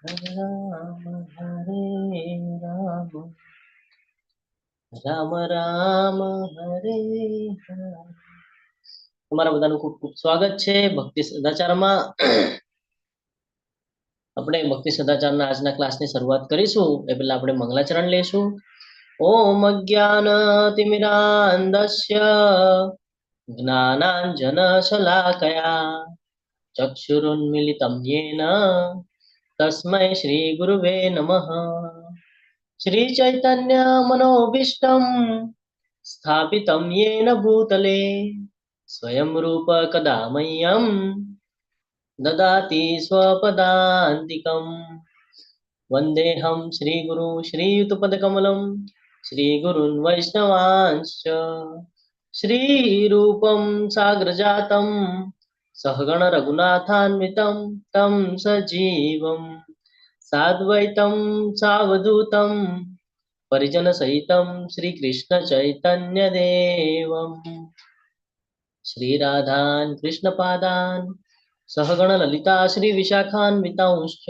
હરે રામ રામ રામ હરે હરે. તમારા બધાનું ખૂબ ખૂબ સ્વાગત છે ભક્તિ સદાચારમાં. આપણે ભક્તિ સદાચારના આજના ક્લાસની શરૂઆત કરીશું એ પહેલા આપણે મંગલાચરણ લેશું. ઓમ અજ્ઞાન તિમિરાંધસ્ય જ્ઞાનાંજન શલાકયા ચક્ષુરુન્મિલિતમ યેન તસ્मै શ્રી ગુરુવે નમઃ. શ્રી ચૈતન્ય મનોભીષ્ટમ સ્થાપિतं येन भूतले स्वयं रूप कदा मह्यं ददाति स्वपदान्तिकम्. वन्देऽहं श्रीगुरु श्रीयुतपदकमलं श्रीगुरुन् वैष्णवांश्च श्रीरूपं साग्रजातं सहगण रघुनाथान्वितं तं सजीवं साद्वैतं सावधूतं परिजन सहितं श्री कृष्ण चैतन्य देवं श्री राधान कृष्ण पादान सहगण ललिता श्री विशाखान्वितांश्च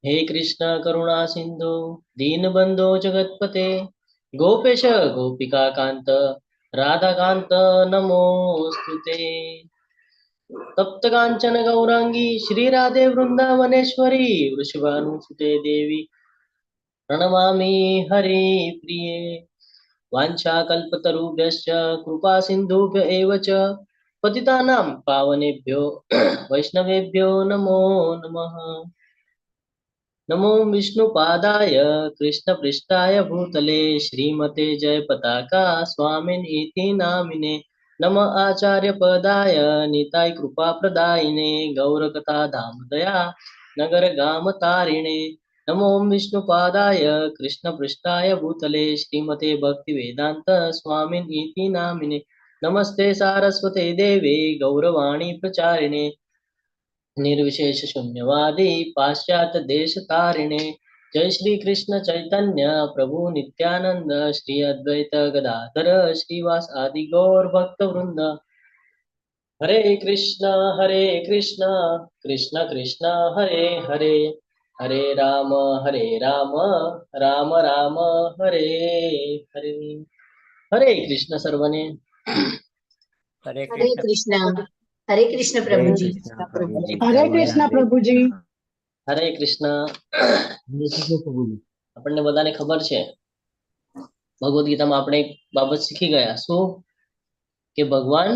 हे कृष्ण करुणा सिंधु दीनबंधो जगत्पते गोपेश गोपिका कांत राधा कांत नमोस्तुते. तप्त कांचन गौरांगी श्री राधे वृंदावनेश्वरी वृषभानुसुते देवी प्रणमामि हरि प्रिये. वाञ्छाकल्पतरुभ्यश्च कृपा सिन्धुभ्य एव च पतितानां पावनेभ्यो वैष्णवेभ्यो नमो नमः. नमो विष्णुपादाय कृष्णपृष्ठाय भूतले श्रीमते जयपताका स्वामिनीति नामिने नमः आचार्यपदाय निताय कृपाप्रदायिने गौरकथाधामदया नगरगामतारिणे नमो विष्णुपादाय कृष्णपृष्ठाय भूतले श्रीमते भक्तिवेदांत स्वामिनीति नामिने नमस्ते सारस्वते देवे गौरवाणी प्रचारिणे निर्विशेष शून्यवादी पाश्चात्य देश तारिणे. जय श्री कृष्ण चैतन्य प्रभु नित्यानंद श्री अद्वैत गदाधर श्रीवास आदि गौर भक्त वृंद. हरे कृष्ण कृष्ण कृष्ण हरे हरे हरे राम राम राम हरे हरे. हरे कृष्ण सर्वने. हरे हरे कृष्ण कृष्ण प्रभु जी. हरे कृष्ण प्रभु जी. हरे कृष्ण. આપણને બધાને ખબર છે ભગવદ ગીતામાં આપણે એક બાબત શીખી ગયા શું કે ભગવાન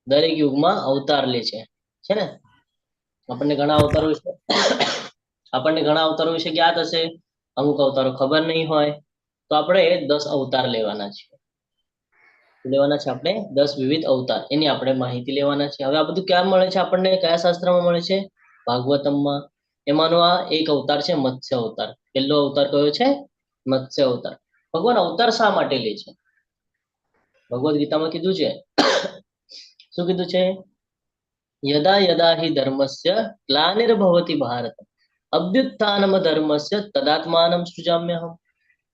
દરેક યુગમાં અવતાર લે છે ને. આપણને ઘણા અવતારો વિશે જ્ઞાત હશે, અમુક અવતારો ખબર નહીં હોય, તો આપણે 10 અવતાર લેવાના છે. આપણે 10 વિવિધ અવતાર એની આપણે માહિતી લેવાના છે. હવે આ બધું ક્યાં મળે છે આપણને, કયા શાસ્ત્રમાં મળે છે? ભાગવતમમાં. એમાંનો આ એક અવતાર છે મત્સ્ય અવતાર. પહેલો અવતાર કયો છે? મત્સ્ય અવતાર. ભગવાન અવતાર શા માટે લે છે? ભગવદ ગીતામાં કીધું છે શું કીધું છે? यदा यदा हि धर्मस्य ग्लानिर्भवति भारत अभ्युत्थानम धर्मस्य तदात्मानं सृजाम्यहम्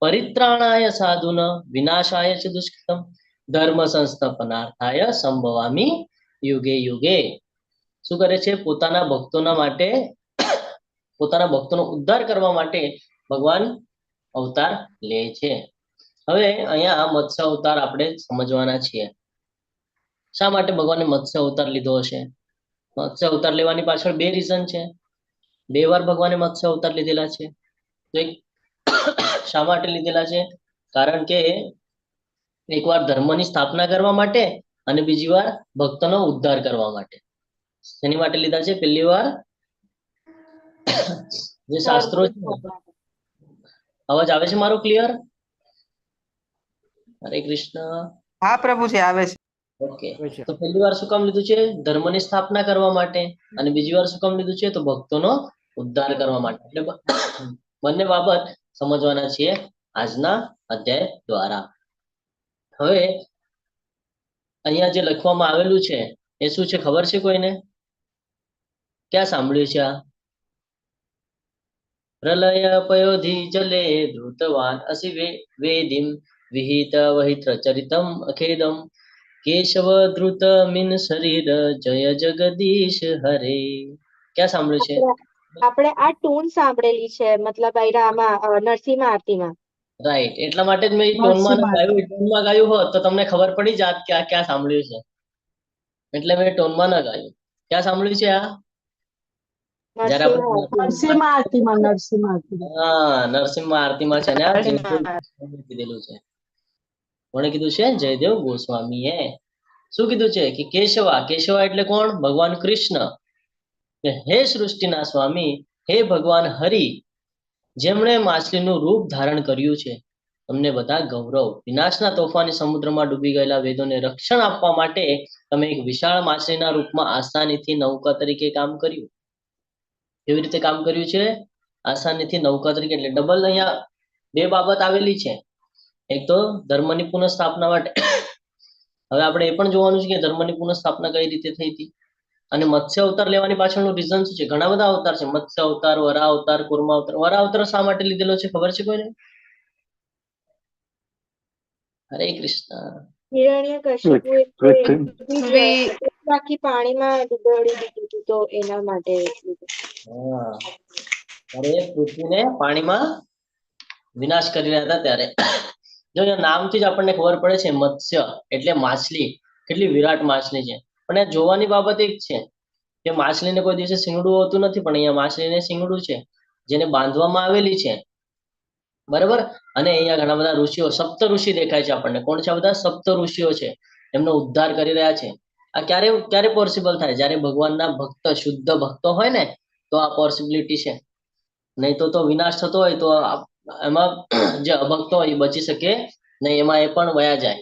परित्राणाय साधुन विनाशाय च दुष्कृतम धर्म संस्थापनार्थाय संभवामि युगे युगे. શું કરે છે? પોતાના ભક્તોનો ઉદ્ધાર કરવા માટે ભગવાન અવતાર લે છે. હવે અહીંયા મત્સ્ય અવતાર આપણે સમજવાના છીએ. શા માટે ભગવાને મત્સ્ય અવતાર લીધો હશે? મત્સ્ય અવતાર લેવાની પાછળ બે રીઝન છે. 2 વાર ભગવાને મત્સ્ય અવતાર લીધેલા છે. તો એક શા માટે લીધેલા છે? કારણ કે એકવાર ધર્મની સ્થાપના કરવા માટે અને બીજી વાર ભક્તોનો ઉદ્ધાર કરવા માટે. શેની માટે લીધા છે? પહેલી વાર જે શાસ્ત્રો છે. અવાજ આવે છે મારો ક્લિયર? હરે કૃષ્ણ. હા પ્રભુજી આવે છે. ઓકે, તો પહેલી વાર શું કામ લીધું છે? ધર્મની સ્થાપના કરવા માટે. અને બીજી વાર શું કામ લીધું છે? તો ભક્તોનો ઉદ્ધાર કરવા માટે. એટલે બંને બાબત સમજવાના છીએ આજના અધ્યાય દ્વારા. હવે અહીંયા જે લખવામાં આવેલું છે એ શું છે ખબર છે કોઈને? ક્યાં સાંભળ્યું છે આ? પ્રલય પયોધિ જલે ધૃતવાન અસि વેદિમ વિહિત વહિત્ર ચરિતમ અખેદમ કેશવ ધૃત મિન શરીર જય જગદીશ હરે. ક્યાં સાંભળ્યું છે? આપણે આ ટૂન સાંભળેલી છે, મતલબ આમાં નરસિંહ આરતીમાં. રાઈટ, એટલા માટે જ મેં ટોનમાં ગાયું. ટોનમાં ગાયું હોત તો તમને ખબર પડી જાત કે આ ક્યાં સાંભળ્યું છે, એટલે મેં ટોનમાં ના ગાયું. ક્યાં સાંભળ્યું છે આ? જ્યારે નરસિંહ આરતી. નરસિંહ આરતીમાં. હા, નરસિંહ આરતીમાં છે ને આ જયદેવ ગોસ્વામીએ કીધેલું છે. કોણે કીધું છે? જયદેવ ગોસ્વામીએ. શું કીધું છે કે કેશવા, કેશવા એટલે કોણ? ભગવાન કૃષ્ણ. કે હે સૃષ્ટિના સ્વામી, હે ભગવાન હરિ, જેમણે માછલીનું રૂપ ધારણ કર્યું છે, તમને બધા ગૌરવ. વિનાશના તોફાની સમુદ્રમાં ડૂબી ગયેલા વેદોને રક્ષણ આપવા માટે તમે એક વિશાળ માછલીના રૂપમાં આસાનીથી નૌકા તરીકે કામ કર્યું. કેવી રીતે કામ કર્યું છે? આસાનીથી નૌકા તરીકે. એટલે ડબલ અહીંયા બે બાબત આવેલી છે. એક તો ધર્મની પુનઃસ્થાપના માટે. હવે આપણે એ પણ જોવાનું છે કે ધર્મની પુનઃસ્થાપના કઈ રીતે થઈ હતી. અને મત્સ્ય અવતાર લેવાની પાછળનું રીઝન શું છે? ઘણા બધા અવતાર છે. મત્સ્ય અવતાર, વરા અવતાર, કુર્મા અવતાર. વરા અવતાર શા માટે લીધેલો છે ખબર છે કોઈને? હરે કૃષ્ણ. હિરણ્યકશિપુએ આખી પાણીમાં ડૂબાડી દીધું હતું, તો એના માટે. હા, અરે પૃથ્વીને પાણીમાં વિનાશ કરી રહ્યા હતા ત્યારે. જો નામથી જ આપણને ખબર પડે છે મત્સ્ય એટલે માછલી. કેટલી વિરાટ માછલી છે. પણ એ જોવાની બાબત એક છે કે માછલીને કોઈ દિવસે શિંગડું હોતું નથી, પણ અહીંયા માછલીને શિંગડું છે, જેને બાંધવામાં આવેલી છે. બરાબર. અને અહીંયા ઘણા બધા ઋષિઓ, સપ્ત ઋષિ દેખાય છે આપણને. કોણ છે આ બધા? સપ્ત ઋષિઓ છે. એમનો ઉદ્ધાર કરી રહ્યા છે. આ ક્યારે ક્યારે પોસિબલ થાય? જ્યારે ભગવાનના ભક્ત, શુદ્ધ ભક્તો હોય ને, તો આ પોસિબિલિટી છે. નહીં તો વિનાશ થતો હોય તો એમાં જે અભક્તો હોય એ બચી શકે નહીં, એમાં એ પણ વયા જાય.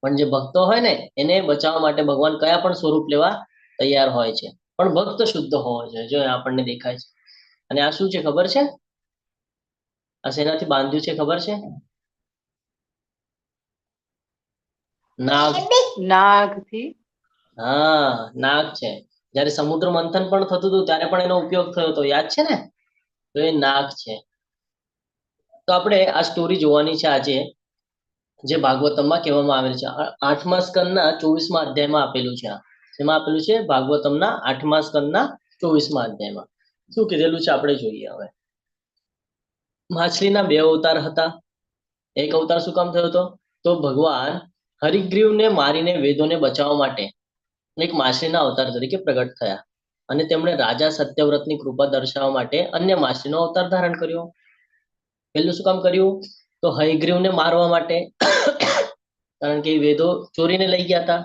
પણ જે ભક્તો હોય ને, એને બચાવવા માટે ભગવાન કયા પણ સ્વરૂપ લેવા તૈયાર હોય છે. પણ ભક્ત શુદ્ધ હોવો જોઈએ. જો આપણને દેખાય છે. અને આ શું છે ખબર છે? આ શેનાથી બાંધ્યું છે ખબર છે? નાગ. નાગથી. હા, નાગ છે. જ્યારે સમુદ્ર મંથન પણ થતું હતું ત્યારે પણ એનો ઉપયોગ થયો હતો, યાદ છે ને? તો એ નાગ છે. તો આપણે આ સ્ટોરી જોવાની છે આજે, જે ભાગવતમમાં કહેવામાં આવેલ છે. 8મા સ્કંદના 24મા અધ્યાયમાં આપેલું છે. એમાં આપેલું છે ભાગવતમના 8મા સ્કંદના 24મા અધ્યાયમાં. શું કીધેલું છે આપણે જોઈએ હવે. માછલીના બે અવતાર હતા. એક અવતાર શું કામ થયો હતો? તો ભગવાન હરિગ્રીવને મારીને વેદોને બચાવવા માટે એક માછલીના અવતાર તરીકે પ્રગટ થયા. અને તેમણે રાજા સત્યવ્રતની કૃપા દર્શાવવા માટે અન્ય માછલીનો અવતાર ધારણ કર્યો. પહેલું શું કામ કર્યું? તો હયગ્રીવને મારવા માટે. કારણ કે એ વેદો ચોરીને લઈ ગયા હતા.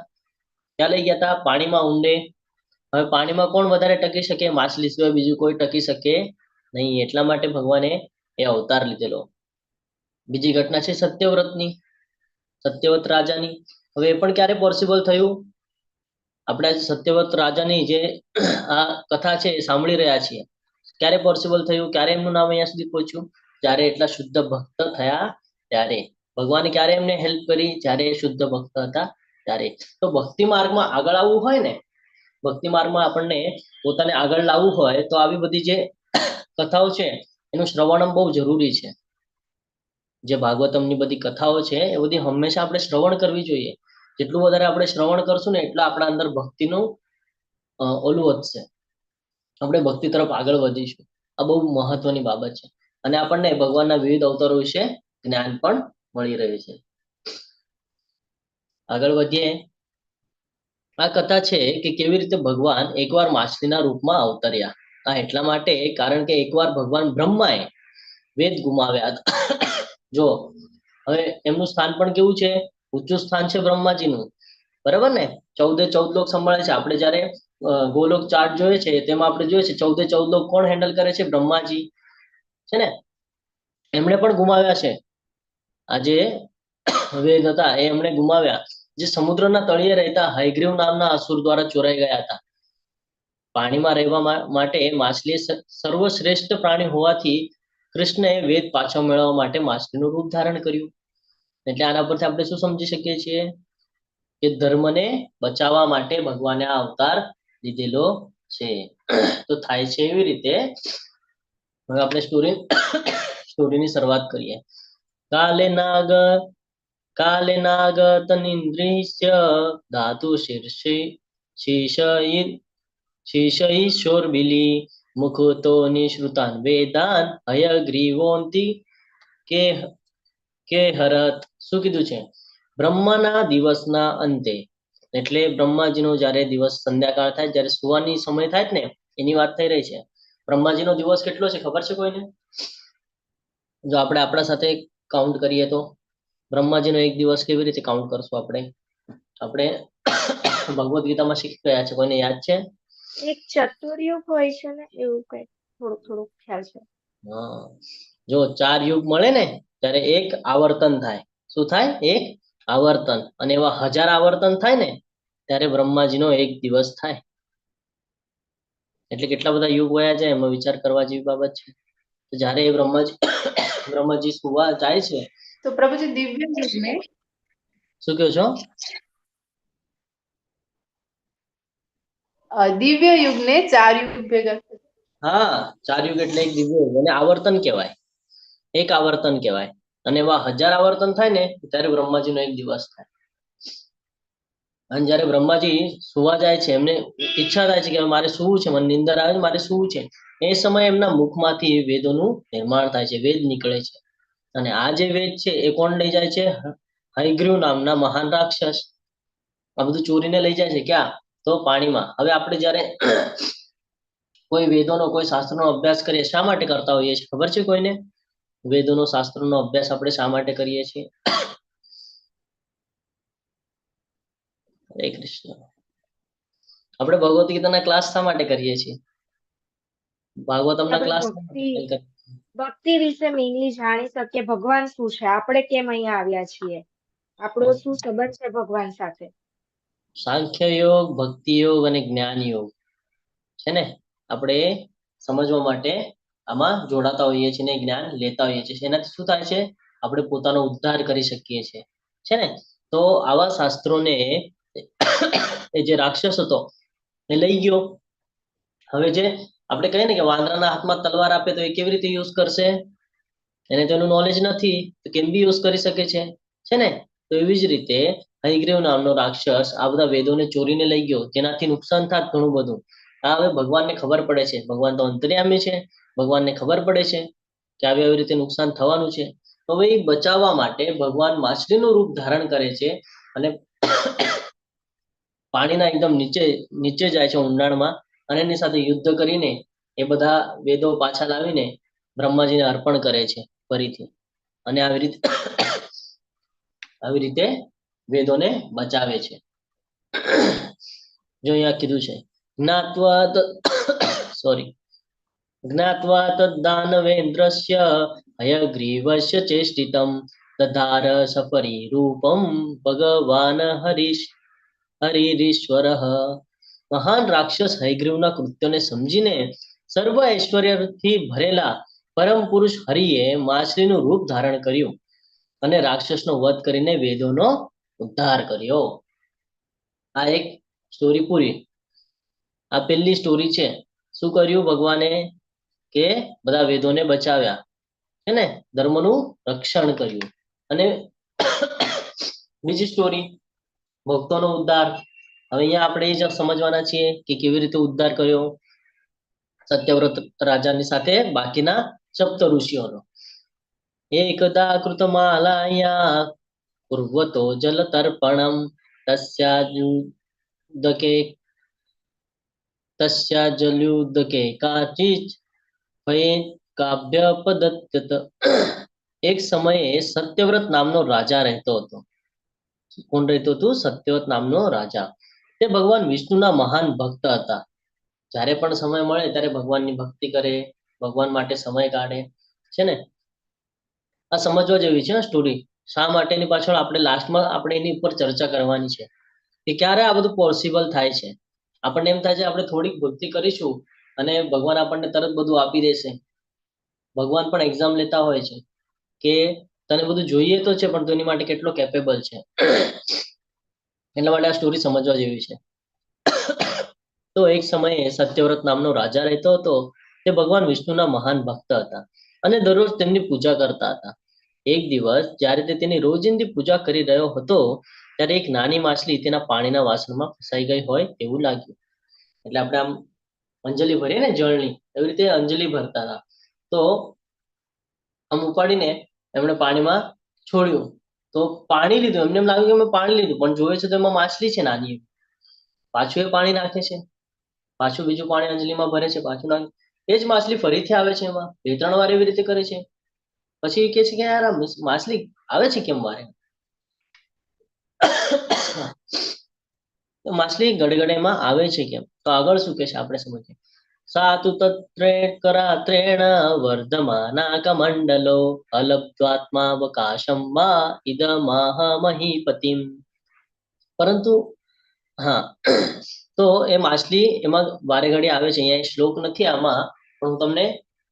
ક્યાં લઈ ગયા હતા? પાણીમાં ઊંડે. હવે પાણીમાં કોણ વધારે ટકી શકે? માછલી સિવાય બીજું કોઈ ટકી શકે નહીં. એટલા માટે ભગવાને એ અવતાર લીધેલો. બીજી ઘટના છે સત્યવ્રતની, સત્યવ્રત રાજાની. હવે એ પણ ક્યારે પોસિબલ થયું? આપણે સત્યવ્રત રાજાની જે આ કથા છે એ સાંભળી રહ્યા છીએ. ક્યારે પોસિબલ થયું? ક્યારે એમનું નામ અહીંયા સુધી પહોંચ્યું? જ્યારે એટલા શુદ્ધ ભક્ત થયા ત્યારે. ભગવાને ક્યારે એમને હેલ્પ કરી? જ્યારે એ શુદ્ધ ભક્ત હતા ત્યારે. તો ભક્તિ માર્ગમાં આગળ આવવું હોય ને, ભક્તિ માર્ગમાં આપણને પોતાને આગળ લાવવું હોય તો આવી બધી જે કથાઓ છે એનું શ્રવણ બહુ જરૂરી છે. જે ભાગવતમની બધી કથાઓ છે એ બધી હંમેશા આપણે શ્રવણ કરવી જોઈએ. જેટલું વધારે આપણે શ્રવણ કરશું ને એટલું આપણા અંદર ભક્તિનું ઓલું વધશે. આપણે ભક્તિ તરફ આગળ વધીશું. આ બહુ મહત્વની બાબત છે. અને આપણને ભગવાનના વિવિધ અવતારો વિશે જ્ઞાન પણ મળી રહ્યું છે. આગળ વધીએ. આ કથા છે કે કેવી રીતે ભગવાન એકવાર માછલીના રૂપમાં અવતર્યા. આ એટલા માટે કારણ કે એકવાર ભગવાન બ્રહ્માએ વેદ ગુમાવ્યા હતા. જો હવે એમનું સ્થાન પણ કેવું છે? ઊંચું સ્થાન છે બ્રહ્માજીનું. બરાબર ને? 14 લોક સંભાળે છે. આપણે જ્યારે ગોલોક ચાર્ટ જોઈએ છે તેમાં આપણે જોઈએ છે 14 લોક કોણ હેન્ડલ કરે છે? બ્રહ્માજી છે ને. એમણે પણ ગુમાવ્યા છે. આ જે વેદ હતા એ એમણે ગુમાવ્યા. જે સમુદ્રના તળિયે રહેતા હયગ્રીવ નામના અસુર દ્વારા ચોરાઈ ગયા હતા. પાણીમાં રહેવા માટે માછલી સર્વશ્રેષ્ઠ પ્રાણી હોવાથી કૃષ્ણએ વેદ પાછો મેળવવા માટે માછલીનું રૂપ ધારણ કર્યું. એટલે આના પરથી આપણે શું સમજી શકીએ છીએ? કે ધર્મને બચાવવા માટે ભગવાને આ અવતાર લીધેલો છે. તો થાય છે એવી રીતે. હવે આપણે સ્ટોરીની શરૂઆત કરીએ. કાલે નાગ તનિન્દ્રિસ્ય ધાતુ શીર્ષઈ શોરબિલી મુખતો નિશ્રુતાન વેદાન હયગ્રીવોંતિ કે કે હરત. શું કીધું છે? બ્રહ્મના દિવસના અંતે, એટલે બ્રહ્માજીનો જ્યારે દિવસ સંધ્યાકાળ થાય, જ્યારે સુવાની સમય થાય ને, એની વાત થઈ રહી છે. બ્રહ્માજીનો દિવસ કેટલો છે ખબર છે કોઈને? જો આપણે આપણા સાથે કાઉન્ટ કરીએ તો બ્રહ્માજીનો એક દિવસ કેવી રીતે કાઉન્ટ કરશું આપણે? આપણે ભગવદ્ ગીતામાં શીખી ગયા છે, કોઈને યાદ છે? એક ચતુર્યુગ હોય છે ને એવું કઈ થોડુંક થોડુંક ખ્યાલ છે. હા, જો 4 યુગ મળે ને ત્યારે એક આવર્તન થાય. શું થાય? એક આવર્તન. અને એવા 1000 આવર્તન થાય ને ત્યારે બ્રહ્માજીનો એક દિવસ થાય. એટલે કેટલા બધા યુગ વયા જાય એમાં વિચાર કરવા જેવી બાબત છે. તો જ્યારે એ બ્રહ્માજી સુવા જાય છે. તો પ્રભુજી દિવ્ય યુગ में શું કહો છો? દિવ્ય યુગ ને 4 યુગ ભેગા હા, 4 યુગ એટલે એક દિવ્ય યુગ, અને આવર્તન કહેવાય, એક આવર્તન કહેવાય. અને એવા 1000 આવર્તન થાય ને ત્યારે બ્રહ્માજીનો એક દિવસ થાય. અને જ્યારે બ્રહ્માજી સુવા જાય છે, એમને ઈચ્છા થાય છે કે હવે મારે સૂવું છે, મને નિંદર આવે છે, મારે સૂવું છે. એ સમયે એમના મુખમાંથી વેદોનું નિર્માણ થાય છે, વેદ નીકળે છે. અને આ જે વેદ છે એ કોણ લઈ જાય છે? હયગ્રીવ નામના મહાન રાક્ષસ આ બધું ચોરીને લઈ જાય છે. ક્યાં? તો પાણીમાં. હવે આપણે જ્યારે કોઈ વેદોનો, કોઈ શાસ્ત્રનો અભ્યાસ કરીએ, શા માટે કરતા હોઈએ છીએ ખબર છે કોઈને? વેદોનો, શાસ્ત્રોનો અભ્યાસ આપણે શા માટે કરીએ છીએ? હરે કૃષ્ણ. આપણે ભગવદ્ ગીતાના ક્લાસ શા માટે કરીએ છીએ? ભાગવતમના આપણે ક્લાસ ભક્તિ વિશે મેઇનલી જાણી શકીએ ભગવાન શું છે, આપણે કેમ અહીંયા આવ્યા છીએ, આપણો શું સંબંધ છે ભગવાન સાથે. સાંખ્ય યોગ, ભક્તિ યોગ અને જ્ઞાન યોગ છે ને, આપણે સમજવા માટે આમાં જોડાતા હોઈએ છીએ ને જ્ઞાન લેતા હોઈએ છીએ. એનાથી શું થાય છે? આપણે પોતાનો ઉદ્ધાર કરી શકીએ છીએ, છે ને. તો આવા શાસ્ત્રોને એ જે રાક્ષસ હતો એ લઈ ગયો. હવે જે આપણે કહીએ ને કે વાંદરાના હાથમાં તલવાર આપે તો એ કેવી રીતે યુઝ કરશે? એને તેનું નોલેજ નથી, તો કેમ બી યુઝ કરી શકે છે ને. તો એવી જ રીતે હયગ્રીવ નામનો રાક્ષસ આ બધા વેદોને ચોરીને લઈ ગયો, જેનાથી નુકસાન થાત ઘણું બધું. આ હવે ભગવાનને ખબર પડે છે, ભગવાન તો અંતર્યામી છે, ભગવાનને ખબર પડે છે કે આવી રીતે નુકસાન થવાનું છે. તો હવે એ બચાવવા માટે ભગવાન માછલીનું રૂપ ધારણ કરે છે અને પાણીના એકદમ નીચે નીચે જાય છે ઊંડાણમાં, અને એની સાથે યુદ્ધ કરીને એ બધા વેદો પાછા લાવીને બ્રહ્માજીને અર્પણ કરે છે ફરીથી. અને આવી રીતે વેદોને બચાવે છે. જો અહીંયા કીધું છે જ્ઞાત્વા જ્ઞાત્વા તદ્દાનવેન્દ્રસ્ય હયગ્રીવસ્ય ચેષ્ટિતમ દધાર સપરી રૂપમ ભગવાન હરિરીશ્વરઃ. મહાન રાક્ષસ હયગ્રીવના કૃત્યોને સમજીને સર્વ ઐશ્વર્યથી ભરેલા પરમ પુરુષ હરિએ માછલીનું રૂપ ધારણ કર્યું અને રાક્ષસનો વધ કરીને વેદોનો ઉદ્ધાર કર્યો. આ એક સ્ટોરી પૂરી. આ પહેલી સ્ટોરી છે. શું કર્યું ભગવાને? કે બધા વેદોને બચાવ્યા, છે ને, ધર્મનું રક્ષણ કર્યું. અને બીજી સ્ટોરી ભક્તોનો ઉદ્ધાર. હવે અહીંયા આપણે એ જ સમજવાના છીએ કે કેવી રીતે ઉદ્ધાર કર્યો સત્યવ્રત રાજાની સાથે બાકીના સપ્ત ઋષિઓનો. એકદા કૃતમાલાયા પૂર્વતો જલતર્પણમ તસ્યાજલ્યુદકે કાચિચ ભયે કાભ્ય પદત્યત. એક સમયે સત્યવ્રત નામનો રાજા રહેતો હતો. કોણ રહેતો હતું? સત્યવ્રત નામનો રાજા. તે ભગવાન વિષ્ણુના મહાન ભક્ત હતા. જ્યારે પણ સમય મળે ત્યારે ભગવાનની ભક્તિ કરે, ભગવાન માટે સમય કાઢે, છે ને. આ સમજવા જેવી છે સ્ટોરી. શા માટેની પાછળ આપણે લાસ્ટમાં આપણે એની ઉપર ચર્ચા કરવાની છે કે ક્યારે આ બધું પોસિબલ થાય છે. આપણને એમ થાય છે આપણે થોડીક ભક્તિ કરીશું અને ભગવાન આપણને તરત બધું આપી દેશે. ભગવાન પણ એક્ઝામ લેતા હોય છે કે તને બધું જોઈએ તો છે પણ તું એની માટે કેટલો કેપેબલ છે. એટલા માટે આ સ્ટોરી સમજવા જેવી છે. તો એક સમયે સત્યવ્રત નામનો રાજા રહેતો હતો. તે ભગવાન વિષ્ણુના મહાન ભક્ત હતા અને દરરોજ તેમની પૂજા કરતા હતા. એક દિવસ જ્યારે તે તેની રોજિંદી પૂજા કરી રહ્યો હતો ત્યારે એક નાની માછલી તેના પાણીના વાસણમાં ફસાઈ ગઈ હોય તેવું લાગ્યું. એટલે આપણે આમ અંજલિ ભરીએ ને જળની, એવી રીતે અંજલિ ભરતા હતા. તો આમ ઉપાડીને એમણે પાણીમાં છોડ્યું, તો પાણી લીધું, એમને એમ લાગ્યું કે મેં પાણી લીધું, પણ જોયું છે તો એમાં માછલી છે નાની. પાછું એ પાણી નાખે છે, પાછું બીજું પાણી અંજલિમાં ભરે છે, પાછું નાખે, એ જ માછલી ફરીથી આવે છે એમાં, 2-3 વાર એવી રીતે કરે છે. પછી એ કહે છે કે યાર આ માછલી આવે છે કેમ મારે? તો માછલી ગડગડેમાં આવે છે કેમ? તો આગળ શું કહે છે આપણે સમજીએ. સાતુ તત્રેણ વર્ધમાના કમંડલો અલબ્ધ્વાત્માવકાશમ વા ઇદમાહ મહીપતિમ. પરંતુ હા, તો એ માછલી એમાં વારે ઘડી આવે છે. અહીંયા શ્લોક નથી આમાં, પણ હું તમને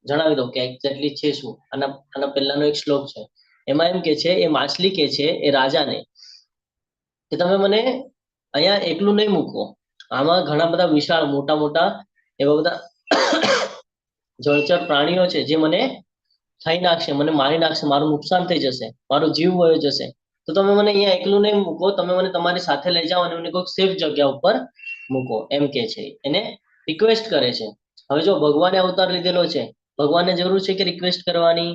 જણાવી દઉં કે એક્ઝેક્ટલી છે શું. આના પહેલાનો એક શ્લોક છે, એમાં એમ કે છે, એ માછલી કે છે એ રાજાને કે તમે મને અહીંયા એકલું નહીં મૂકો, આમાં ઘણા બધા વિશાળ મોટા મોટા એવા બધા જળચર પ્રાણીઓ છે જે મને ખાઈ નાખશે, મને મારી નાખશે, મારું નુકસાન થઈ જશે, મારો જીવ વયો જશે. તો તમે મને અહીંયા એકલું નહીં મૂકો, તમે મને તમારી સાથે લઈ જાઓ અને મને કોઈક સેફ જગ્યા ઉપર મૂકો, એમ કે છે. એને રિક્વેસ્ટ કરે છે. હવે જો ભગવાને અવતાર લીધેલો છે, ભગવાનને જરૂર છે કે રિક્વેસ્ટ કરવાની?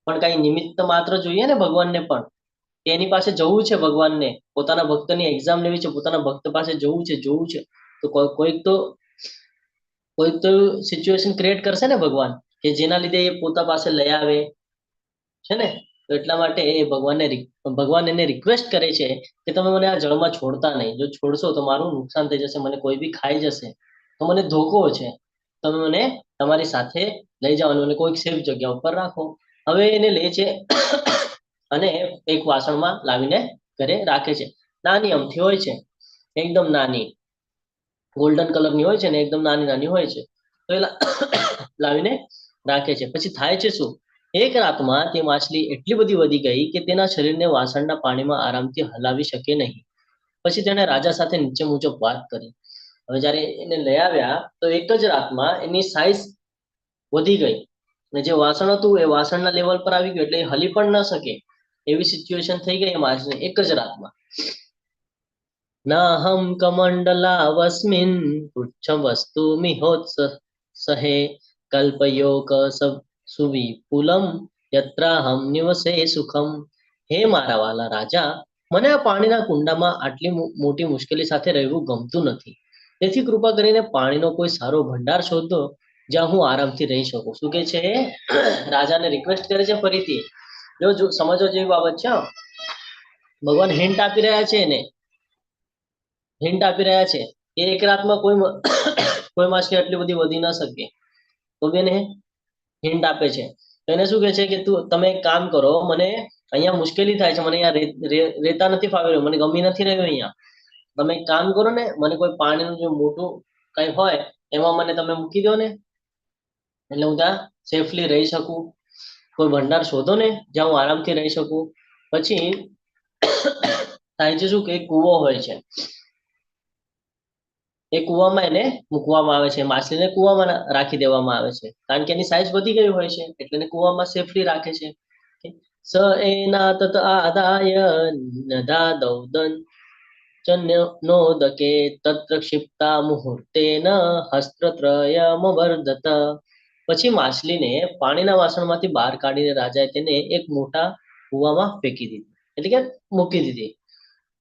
પણ કઈ નિમિત્ત માત્ર જોઈએ ને ભગવાનને પણ, કે એની પાસે જવું છે ભગવાનને, પોતાના ભક્તની એક્ઝામ લેવી છે, પોતાના ભક્ત પાસે જવું છે, જોવું છે, તો કોઈક તો સિચ્યુએશન ક્રિએટ કરશે ને ભગવાન, કે જેના લીધે એ પોતા પાસે લઈ આવે છે ને. તો એટલા માટે એ ભગવાન એને રિક્વેસ્ટ કરે છે કે તમે મને આ જળમાં છોડતા નહીં, જો છોડશો તો મારું નુકસાન થઈ જશે, મને કોઈ બી ખાઈ જશે, તો મને ધોકો છે, તમે મને તમારી સાથે લઈ જાઓ અને મને કોઈક સેફ જગ્યા ઉપર રાખો. હવે એને લે છે અને એક વાસણમાં લાવીને ઘરે રાખે છે. નાની અમથી હોય છે, એકદમ નાની, ગોલ્ડન કલરની હોય છે ને, એકદમ નાની નાની હોય છે. તો એ લાવીને રાખે છે. પછી થાય છે શું? એક રાતમાં તે માછલી એટલી બધી વધી ગઈ કે તેના શરીરને વાસણના પાણીમાં આરામથી હલાવી શકે નહીં. પછી તેણે રાજા સાથે નીચે મુજબ વાત કરી. હવે જ્યારે એને લઈ આવ્યા તો એક જ રાતમાં એની સાઈઝ વધી ગઈ, અને જે વાસણ હતું એ વાસણના લેવલ પર આવી ગયું, એટલે એ હલી પણ ન શકે એવી સિચ્યુએશન થઈ ગઈ એ માછલી એક જ રાતમાં. નાહમ કમંડલાવસ્મિન પૃચ્છમ વસ્તુ મિહોત્સ સહે કલ્પયોક સુવિપુલમ યત્રાહમ નિવસે સુખમ. હે મારા વાલા રાજા, મને આ પાણીના કુંડામાં આટલી મોટી મુશ્કેલી સાથે રહેવું ગમતું નથી. તેથી કૃપા કરીને પાણીનો કોઈ સારો ભંડાર શોધો જ્યાં હું આરામથી રહી શકું. શું કે છે? રાજાને રિક્વેસ્ટ કરે છે ફરીથી. જો સમજવા જેવી બાબત છે. ભગવાન હિન્ટ આપી રહ્યા છે એને, હિન્ટ આપી રહ્યા છે કે એક રાતમાં કોઈ માછલી આટલી બધી વધી ન શકે. તો બેને હિન્ટ આપે છે. તો એને શું કહે છે કે તમે એક કામ કરો, મને અહીંયા મુશ્કેલી થાય છે, મને અહીંયા રહેતા નથી ફાવી રહ્યું, મને ગમી નથી રહ્યું અહીંયા. તમે એક કામ કરો ને, મને કોઈ પાણીનું જે મોટું કઈ હોય એમાં મને તમે મૂકી દો ને, એટલે હું ત્યાં સેફલી રહી શકું. કોઈ ભંડાર શોધો ને જ્યાં હું આરામથી રહી શકું. પછી થાય છે શું કે કૂવો હોય છે, એ કૂવામાં એને મૂકવામાં આવે છે, માછલીને કૂવામાં રાખી દેવામાં આવે છે, કારણ કે એની સાઈઝ વધી ગઈ હોય છે, એટલે એને કૂવામાં સેફલી રાખે છે. સ એના તત આદાય નદાદૌદન ચન્યોદકે તત્ર ક્ષિપ્તા મુહૂર્તેન હસ્તત્રયમવર્ધત. પછી માછલીને પાણીના વાસણમાંથી બહાર કાઢીને રાજાએ તેને એક મોટા કૂવામાં ફેંકી દીધી, એટલે કે મૂકી દીધી.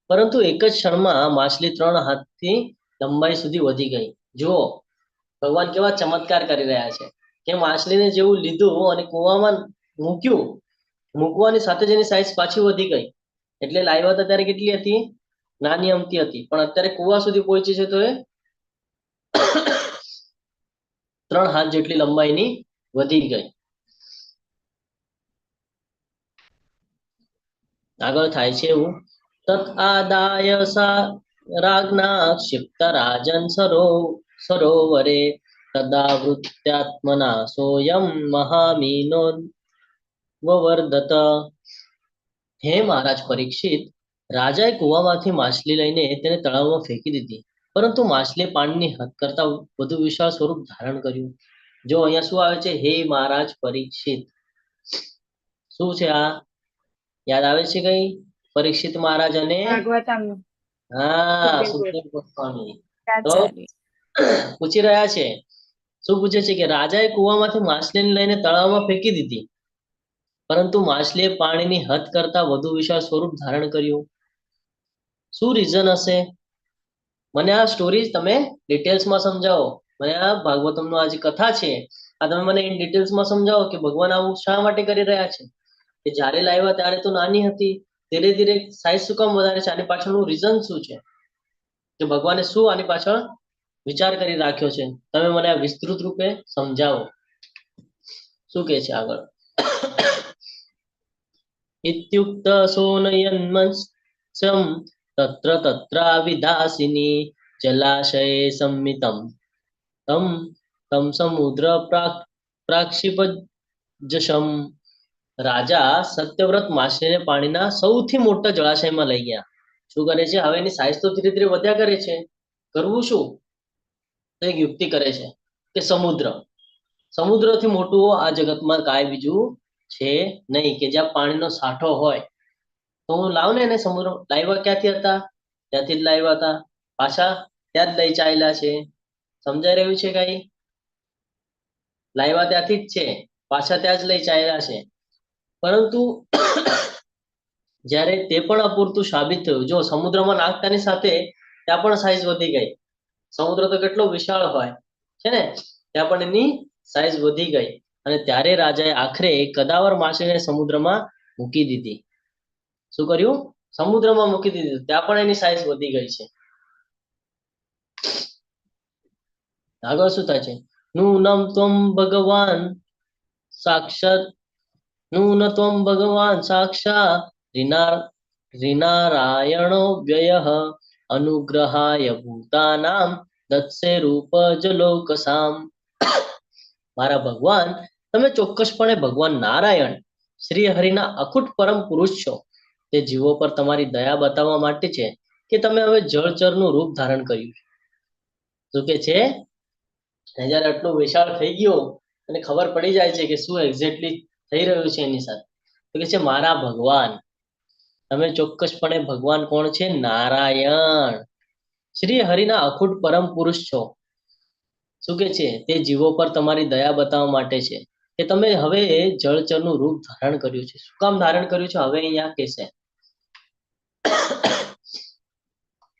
પરંતુ એક જ ક્ષણમાં માછલી 3 હાથથી લંબાઈ સુધી વધી ગઈ. જુઓ ભગવાન કેવા ચમત્કાર કરી રહ્યા છે કે માછલીને જેવું લીધું અને કૂવામાં મૂક્યું, મૂકવાની સાથે જ એની સાઈઝ પાછી વધી ગઈ. એટલે લાવ્યા હતા ત્યારે કેટલી હતી? નાની અમતી હતી, પણ અત્યારે કૂવા સુધી પહોંચી છે તો એ 3 હાથ જેટલી લંબાઈની વધી ગઈ. આગળ થાય છે એવું, તત આદાય સા રાજ્ઞા ક્ષિપ્ત રાજન સરોવરે તદાવૃત્યાત્મના સોયમ મહામીનો વવર્ધત. હે મહારાજ પરીક્ષિત, રાજાએ કૂવામાંથી માછલી લઈને તેને તળાવમાં ફેંકી દીધી, પરંતુ માછલીએ પાણીની હદ કરતા વધુ વિશાળ સ્વરૂપ ધારણ કર્યું. જો અહીંયા શું આવે છે? હે મહારાજ પરીક્ષિત. શું છે આ? યાદ આવે છે કઈ? પરીક્ષિત મહારાજ અને ભાગવતમ હા, સુખદેવ સુખદેવ ગોસ્વામી. તો આચાર્ય. પૂછી રહ્યા છે શું પૂછે છે કે રાજાએ કૂવામાંથી માછલીને લઈને તળાવમાં ફેંકી દીધી, પરંતુ માછલીએ પાણીની હદ કરતા વધુ વિશાળ સ્વરૂપ ધારણ કર્યું. શું રીઝન હશે? મને આ સ્ટોરી તમે ડિટેલ્સમાં સમજાવો. મને આ ભાગવતમનો આ જે કથા છે આ તમે મને ઇન ડિટેલ્સમાં સમજાવો કે ભગવાન આવું શા માટે કરી રહ્યા છે. કે જ્યારે લાવ્યા ત્યારે તો નાની હતી, ધીરે ધીરે સાઈઝ શું કામ વધારે છે? આની પાછળનું રીઝન શું છે? કે ભગવાને શું આની પાછળ વિચાર કરી રાખ્યો છે? તમે મને આ વિસ્તૃત રૂપે સમજાવો. શું કહે છે આગળ? ઇત્યુક્ત સોનયન્મત્સ્યમ તત્ર તત્રાવિધાસિની જલાશયે સંમિતમ તમ તમ સમુદ્ર પ્રાક્ષિપજશમ. રાજા સત્યવ્રત માછલીને પાણીના સૌથી મોટા જળાશયમાં લઈ ગયા. શું કરે છે? હવે એની સાઈઝ તો ધીરે ધીરે વધ્યા કરે છે. કરવું શું? તો એક યુક્તિ કરે છે કે સમુદ્રથી મોટું આ જગતમાં કાંઈ બીજું છે નહીં કે જ્યાં પાણીનો સાઠો હોય. તો હું લાવ ને એને સમુદ્ર. લાવ્યા ક્યાંથી હતા? ત્યાંથી જ લાવ્યા હતા, પાછા ત્યાં જ લઈ ચાલ્યા છે. સમજાઈ રહ્યું છે કઈ? લાવ્યા ત્યાંથી જ છે, પાછા ત્યાં જ લઈ ચાલ્યા છે. પરંતુ જ્યારે તે પણ અપૂરતું સાબિત થયું. જો સમુદ્રમાં નાખતાની સાથે ત્યાં પણ સાઈઝ વધી ગઈ. સમુદ્ર તો કેટલો વિશાળ હોય છે ને, ત્યાં પણ એની સાઈઝ વધી ગઈ. અને ત્યારે રાજાએ આખરે કદાવર માછલીને સમુદ્રમાં મૂકી દીધી. શું કર્યું? સમુદ્રમાં મૂકી દીધી. ત્યાં પણ એની સાઈઝ વધી ગઈ છે. આગળ શું થાય છે? નૂનમ ત્વમ ભગવાન સાક્ષાત રિનારાયણો વ્યયઃ અનુગ્રહાય ભૂતાનામ દત્સે રૂપ જલોકસામ. મારા ભગવાન, તમે ચોક્કસપણે ભગવાન નારાયણ શ્રી હરિના અખૂટ પરમ પુરુષ છો. તે જીવો પર તમારી દયા બતાવવા માટે છે કે તમે હવે જળચરનું રૂપ ધારણ કર્યું. શું કે છે? જ્યારે આટલું વિશાળ થઈ ગયો અને ખબર પડી જાય છે કે શું એક્ઝેક્ટલી થઈ રહ્યું છે એની સાથે, તો કે છે મારા ભગવાન, તમે ચોક્કસપણે ભગવાન કોણ છે? નારાયણ શ્રી હરિના અખૂટ પરમ પુરુષ છો. શું કે છે? તે જીવો પર તમારી દયા બતાવવા માટે છે કે તમે હવે જળચરનું રૂપ ધારણ કર્યું છે. શું કામ ધારણ કર્યું છે? હવે અહીંયા કહેશે.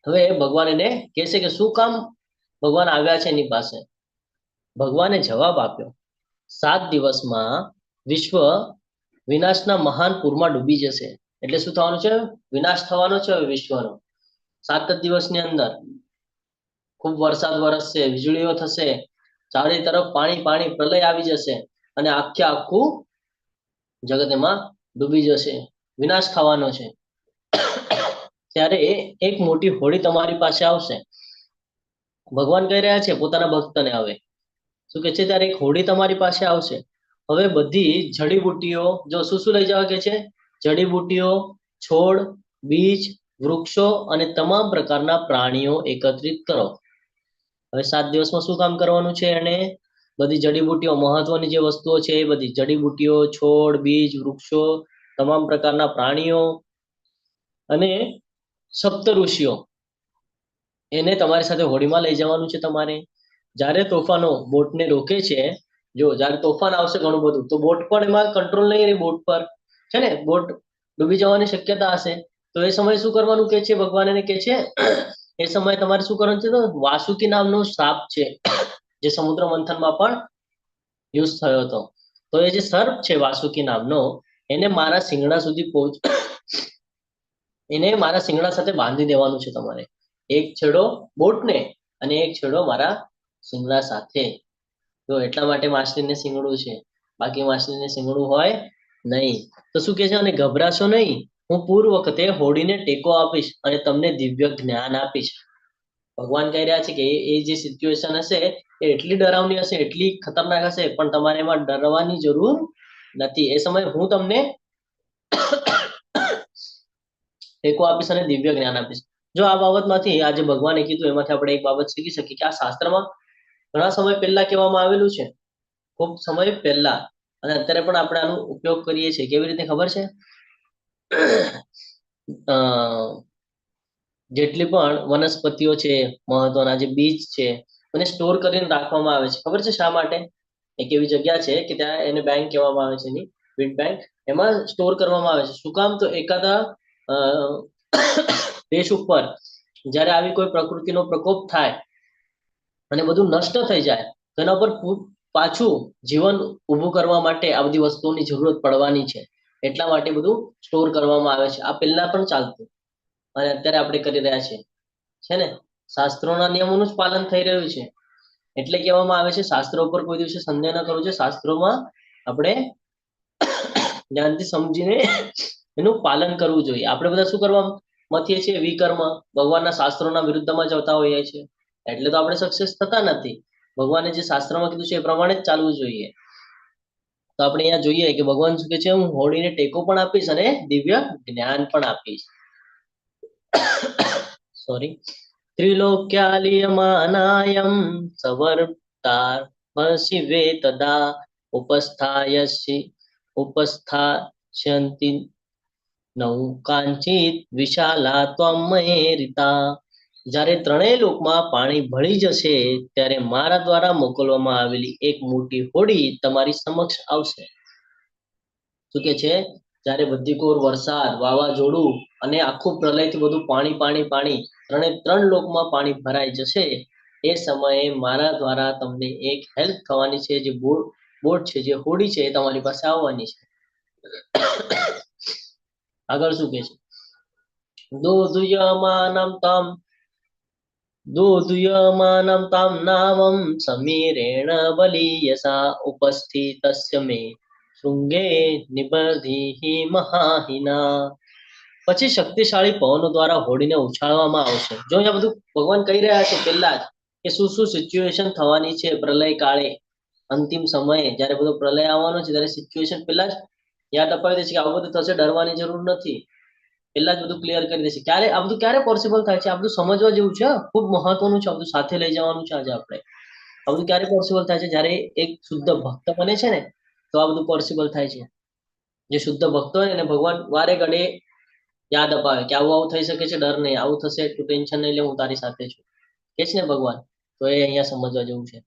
હવે ભગવાન એને કહેશે કે શું કામ ભગવાન આવ્યા છે એની પાસે. ભગવાને જવાબ આપ્યો, 7 દિવસમાં વિશ્વ વિનાશના મહાન પૂરમાં ડૂબી જશે. એટલે શું થવાનું છે? વિનાશ થવાનો છે હવે વિશ્વનો. 7 જ દિવસની અંદર ખૂબ વરસાદ વરસશે, વીજળીઓ થશે, ચારે તરફ પાણી પાણી પ્રલય આવી જશે અને આખું જગત એમાં ડૂબી જશે, વિનાશ થવાનો છે. ત્યારે એક મોટી હોડી તમારી પાસે આવશે. ભગવાન કહી રહ્યા છે પોતાના ભક્તને. હવે શું કે છે? ત્યારે એક હોડી તમારી પાસે આવશે. હવે બધી જડીબુટ્ટીઓ, જો શું લઈ જવા કે છે? જડીબુટ્ટીઓ, છોડ, બીજ, વૃક્ષો અને તમામ પ્રકારના પ્રાણીઓ એકત્રિત કરો. હવે 7 દિવસમાં શું કામ કરવાનું છે? એને બધી જડીબુટ્ટીઓ, મહત્વની જે વસ્તુઓ છે એ બધી જડીબુટ્ટીઓ, છોડ, બીજ, વૃક્ષો, તમામ પ્રકારના પ્રાણીઓ અને સપ્ત ઋષિઓ, એને તમારી સાથે હોડીમાં લઈ જવાનું છે તમારે. જ્યારે તોફાનો બોટને રોકે છે, જો જ્યારે તોફાન આવશે ઘણું બધું, તો બોટ પણ એમાં કંટ્રોલ નહીં રહે. બોટ પર છે ને બોટ ડૂબી જવાની શક્યતા હશે. તો એ સમયે શું કરવાનું કે છે? ભગવાન એને કે છે એ સમયે તમારે શું કરવાનું છે? તો વાસુકી નામનો સાપ છે જે સમુદ્ર મંથનમાં પણ યુઝ થયો હતો. તો એ જે સર્પ છે વાસુકી નામનો, એને મારા શિંગડા સુધી એને મારા શિંગડા સાથે બાંધી દેવાનું છે તમારે. એક છેડો બોટને અને એક છેડો મારા શિંગડા સાથે. તો એટલા માટે માછલીને શિંગડું છે, બાકી માછલીને શિંગડું હોય નહીં. તો શું કે છે? અને ગભરાશો નહીં, હું પૂર્વ વખતે હોડીને ટેકો આપીશ અને તમને દિવ્ય જ્ઞાન આપીશ. ભગવાન કહી રહ્યા છે કે એ જે સિચ્યુએશન હશે એ એટલી ડરાવની હશે, એટલી ખતરનાક હશે, પણ તમારે એમાં ડરવાની જરૂર નથી. એ સમયે હું તમને ટેકો આપીશ અને દિવ્ય જ્ઞાન આપીશ. જો આ બાબતમાંથી આજે ભગવાને કીધું એમાંથી આપણે એક બાબત શીખી શકીએ કે આ શાસ્ત્રમાં ઘણા સમય પહેલા કહેવામાં આવેલું છે, ખૂબ સમય પહેલા, અને અત્યારે પણ આપણે આનો ઉપયોગ કરીએ છીએ. કેવી રીતે ખબર છે? જેટલી પણ વનસ્પતિઓ છે, મહત્વના જે બીજ છે, અને સ્ટોર કરીને રાખવામાં આવે છે. ખબર છે શા માટે? એક એવી જગ્યા છે કે ત્યાં એને બેંક કહેવામાં આવે છે, એની વીડ બેંક. એમાં સ્ટોર કરવામાં આવે છે. શું કામ? તો એકાદા અ, દેશ ઉપર જ્યારે આવી કોઈ પ્રકૃતિનો પ્રકોપ થાય અને બધું નષ્ટ થઈ જાય તો એના પર પાછું જીવન ઊભું કરવા માટે આ બધી વસ્તુઓની જરૂરત પડવાની છે. એટલા માટે બધું સ્ટોર કરવામાં આવે છે. આ પહેલા પણ ચાલતું અને અત્યારે આપણે કરી રહ્યા છીએ, છે ને? શાસ્ત્રોના નિયમોનું જ પાલન થઈ રહ્યું છે. એટલે કહેવામાં આવે છે શાસ્ત્રો ઉપર કોઈ દિવસે સંદેહ ન કરવો જોઈએ. શાસ્ત્રોમાં આપણે ધ્યાનથી સમજીને એનું પાલન કરવું જોઈએ. આપણે બધા શું કરવા મથીએ છીએ? વિકર્મ, ભગવાનના શાસ્ત્રોના વિરુદ્ધમાં જતા હોઈએ છીએ. એટલે તો આપણે સક્સેસ થતા નથી. ભગવાને જે શાસ્ત્રમાં કીધું છે એ પ્રમાણે જ ચાલવું જોઈએ. તો આપણે અહીંયા જોઈએ કે ભગવાન શું કહે છે? હું હોળીને ટેકો પણ આપીશ અને દિવ્ય જ્ઞાન પણ આપીશ. સોરી. ત્રિલોક્યાલિયમાનાયમ સવર્તાર શિવે તદા ઉપસ્થાસ્યંતિ નૌ કાંચિત વિશાલા ત્વમ મયેરિતા. જ્યારે ત્રણેય લોકમાં પાણી ભળી જશે ત્યારે મારા દ્વારા મોકલવામાં આવેલી એક મોટી હોડી તમારી સમક્ષ આવશે. શું કે છે? જ્યારે બધી કોર વરસાદ, વાવાઝોડું અને આખું પ્રલયથી બધું પાણી પાણી પાણી ત્રણ લોકમાં પાણી ભરાઈ જશે, એ સમયે મારા દ્વારા તમને એક હેલ્પ થવાની છે. જે બોટ છે, જે હોડી છે, એ તમારી પાસે આવવાની છે. આગળ શું કે છે? દોદુયમાનમ તામ નામમ સમીરેણ બલીયસા ઉપસ્થિતસ્ય મે શૃંગે નિબધીહિ મહાહિના. પછી શક્તિશાળી પવનો દ્વારા હોડીને ઉછાળવામાં આવશે. જો અહીંયા બધું ભગવાન કહી રહ્યા છે પહેલા જ કે શું શું સિચ્યુએશન થવાની છે પ્રલય કાળે, અંતિમ સમયે જ્યારે બધો પ્રલય આવવાનો છે ત્યારે સિચ્યુએશન પહેલા જ યાદ અપાવી દે છે કે આવું બધું થશે, ડરવાની જરૂર નથી. પહેલા જ બધું ક્લિયર કરી દે છે. ક્યારે આ બધું ક્યારે પોસિબલ થાય છે? આ બધું સમજવા જેવું છે, ખૂબ મહત્વનું છે. આ બધું સાથે લઈ જવાનું છે આજે આપણે. આ બધું ક્યારે પોસિબલ થાય છે? જ્યારે એક શુદ્ધ ભક્ત બને છે ને, તો આ બધું પોસિબલ થાય છે. જે શુદ્ધ ભક્ત હોય એને ભગવાન વારે ઘડે યાદ અપાવે કે આવું આવું થઈ શકે છે, ડર નહીં, આવું થશે, તું ટેન્શન નહીં લે, હું તારી સાથે છું, કે છે ને ભગવાન. તો એ અહીંયા સમજવા જેવું છે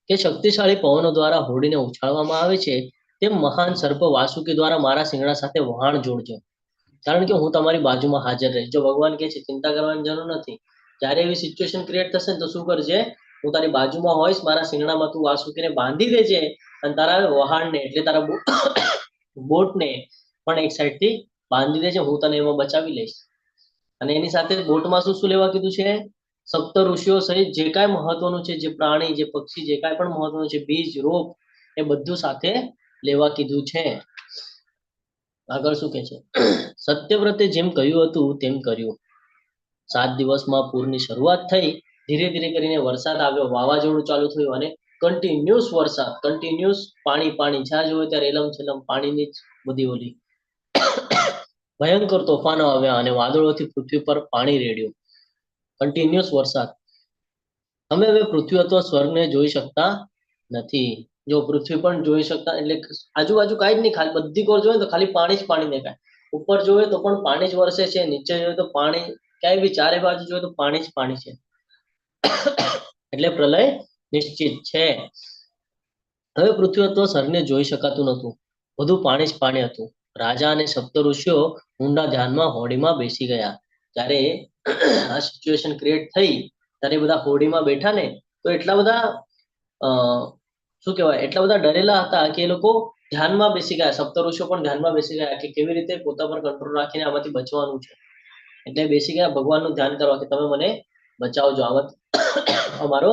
કે શક્તિશાળી પવનો દ્વારા હોડીને ઉછાળવામાં આવે છે તેમ મહાન સર્પ વાસુકી દ્વારા મારા શિંગડા સાથે વહાણ જોડજો, કારણ કે હું તમારી બાજુમાં હાજર રહીશ. જો ભગવાન કહે છે ચિંતા કરવાની જરૂર નથી. જ્યારે એવી સિચ્યુએશન ક્રિએટ થશે ને તો શું કરજે? હું તારી બાજુમાં હોઈશ, મારા શિંગડામાં તું વાસુકીને બાંધી દેજે અને તારા વહાણને એટલે તારા બોટને પણ એક સાઈડથી બાંધી દેજે. હું તને એમાં બચાવી લઈશ. અને એની સાથે બોટમાં શું શું લેવા કીધું છે? સપ્ત ઋષિઓ સહિત જે કાંઈ મહત્વનું છે, જે પ્રાણી, જે પક્ષી, જે કાંઈ પણ મહત્વનું છે, બીજ, રોપ, એ બધું સાથે લેવા કીધું છે. આગળ શું કે છે? સત્યવ્રતે જેમ કહ્યું હતું તેમ કર્યું. 7 દિવસમાં પૂરની શરૂઆત થઈ. ધીરે ધીરે કરીને વરસાદ આવ્યો, વાવાઝોડું ચાલુ થયું અને કન્ટિન્યુઅસ વરસાદ, કન્ટિન્યુઅસ પાણી પાણી, જ્યાં જોવે ત્યારે એલમ છેલમ પાણીની જ બધી ઓલી ભયંકર તોફાનો આવ્યા અને વાદળોથી પૃથ્વી પર પાણી રેડ્યું. કન્ટિન્યુઅસ વરસાદ. તમે હવે પૃથ્વી અથવા સ્વર્ગને જોઈ શકતા નથી. જો પૃથ્વી પણ જોઈ શકતા, એટલે આજુબાજુ કાંઈ જ નહીં, ખાલી બધી કોર જોઈએ તો ખાલી પાણી જ પાણી દેખાય. ઉપર જોઈએ તો પણ પાણી જ વરસે છે, નીચે જોઈએ તો પાણી, ક્યાંય બી ચારે બાજુ જોઈએ તો પાણી જ પાણી છે. એટલે પ્રલય નિશ્ચિત છે. હવે પૃથ્વી અથવા સ્વર્ગને જોઈ શકાતું નહોતું, બધું પાણી જ પાણી હતું. રાજા અને સપ્ત ઋષિઓ ઊંડા ધ્યાનમાં હોડીમાં બેસી ગયા. જ્યારે આ સિચ્યુએશન ક્રિએટ થઈ ત્યારે બધા હોડીમાં બેઠા ને, તો એટલા બધા શું કહેવાય, એટલા બધા ડરેલા હતા કે એ લોકો ધ્યાનમાં બેસી ગયા. સપ્ત ઋષિઓ પણ ધ્યાનમાં બેસી ગયા કે કેવી રીતે પોતા પર કંટ્રોલ રાખીને આમાંથી બચવાનું છે. એટલે બેસી ગયા ભગવાનનું ધ્યાન કરવા કે તમે મને બચાવજો, અમારો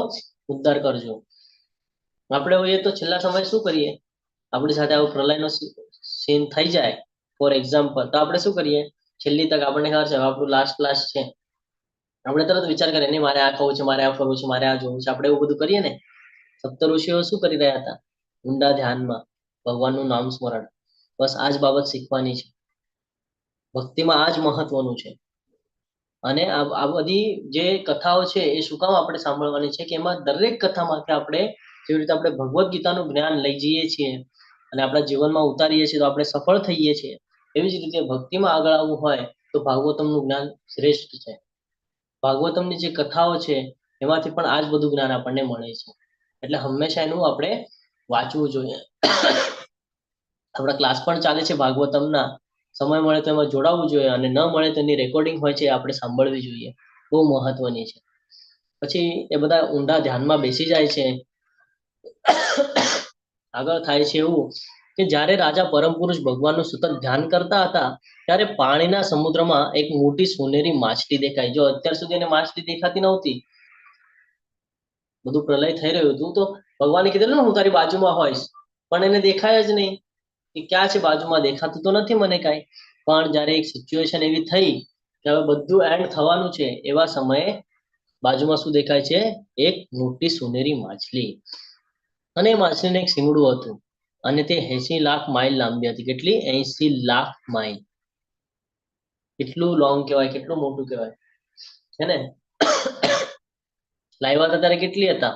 ઉદ્ધાર કરજો. આપણે હોઈએ તો છેલ્લા સમયે શું કરીએ? આપણી સાથે આવો પ્રલયનો સીન થઈ જાય ફોર એક્ઝામ્પલ, તો આપણે શું કરીએ? છેલ્લી તક આપણને ખબર છે આપણું લાસ્ટ ક્લાસ છે, આપણે તરત વિચાર કરીએ નહીં મારે આ ખાવું છે, મારે આ ફરવું છે, મારે આ જોવું છે. આપણે એવું બધું કરીએ ને. સપ્ત ઋષિઓ શું કરી રહ્યા હતા? ઊંડા ધ્યાનમાં, ભગવાનનું નામ સ્મરણ. બસ આ જ બાબત શીખવાની છે. ભક્તિમાં આ જ મહત્વનું છે. અને આ બધી જે કથાઓ છે એ શું કામ આપણે સાંભળવાની છે? કે એમાં દરેક કથામાંથી આપણે જેવી રીતે આપણે ભગવદ્ ગીતાનું જ્ઞાન લઈ જઈએ છીએ અને આપણા જીવનમાં ઉતારીએ છીએ તો આપણે સફળ થઈએ છીએ, એવી જ રીતે ભક્તિમાં આગળ આવવું હોય તો ભાગવતમનું જ્ઞાન શ્રેષ્ઠ છે. ભાગવતમની જે કથાઓ છે એમાંથી પણ આ જ બધું જ્ઞાન આપણને મળે છે. એટલે હંમેશા એનું આપણે વાંચવું જોઈએ. આપણા ક્લાસ પણ ચાલે છે ભાગવતમના, સમય મળે તો એમાં જોડાવવું જોઈએ, અને ન મળે તો એની રેકોર્ડિંગ હોય છે એ આપણે સાંભળવી જોઈએ, બહુ મહત્વની છે. પછી એ બધા ઊંડા ધ્યાનમાં બેસી જાય છે. આગળ થાય છે એવું કે જ્યારે રાજા પરમ પુરુષ ભગવાનનું સતત ધ્યાન કરતા હતા, ત્યારે પાણીના સમુદ્રમાં એક મોટી સોનેરી માછલી દેખાઈ. જો અત્યાર સુધી એને માછલી દેખાતી નહોતી, બધું પ્રલય થઈ રહ્યું હતું, તો ભગવાને કીધેલું ને હું તારી બાજુમાં હોઈશ, પણ એને દેખાય જ નહીં કે ક્યાં છે બાજુમાં, દેખાતું તો નથી મને કાંઈ. પણ જ્યારે એક સિચ્યુએશન એવી થઈ કે હવે બધું એન્ડ થવાનું છે, એવા સમયે બાજુમાં શું દેખાય છે? એક મોટી સોનેરી માછલી. અને એ માછલીને એક શિંગડું હતું, અને તે 80 લાખ માઇલ લાંબી હતી. કેટલી? 80 લાખ માઇલ. કેટલું લોંગ કહેવાય, કેટલું મોટું કહેવાય છે ને. લાવ્યા હતા ત્યારે કેટલી હતા?